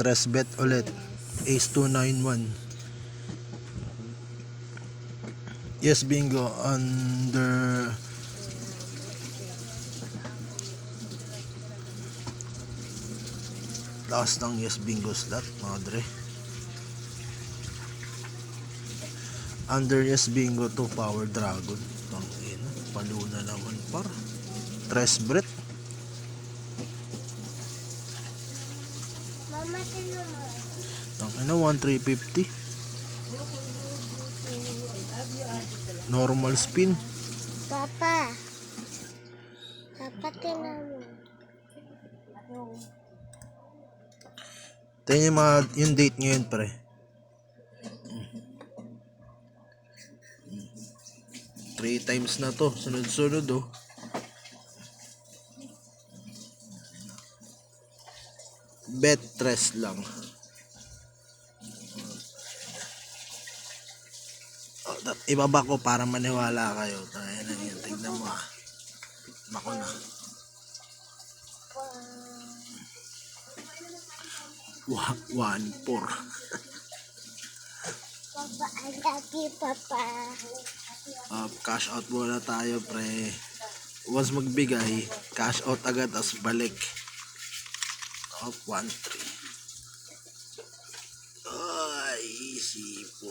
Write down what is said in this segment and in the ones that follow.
Tres bet ulit. Ace 291. Yes bingo under last ng yes bingo slot, madre. Under yes bingo to power dragon. Tangina, paluna naman par. Tres bet. Mama, sino mo? Tangina 1350. Normal spin. Papa. Papa, tinan mo. Tingnan yung date ngayon pre. 3 times na to, sunod-sunod oh. Bet 3 lang. Ibaba ko para maniwala kayo. Ayan na yun, tignan mo ah. Bako na. 1-4. Papa, I love you, Papa. Cash out muna tayo pre. Once magbigay, cash out agad as balik. 1-3. Ay, easy po.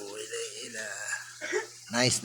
Nice.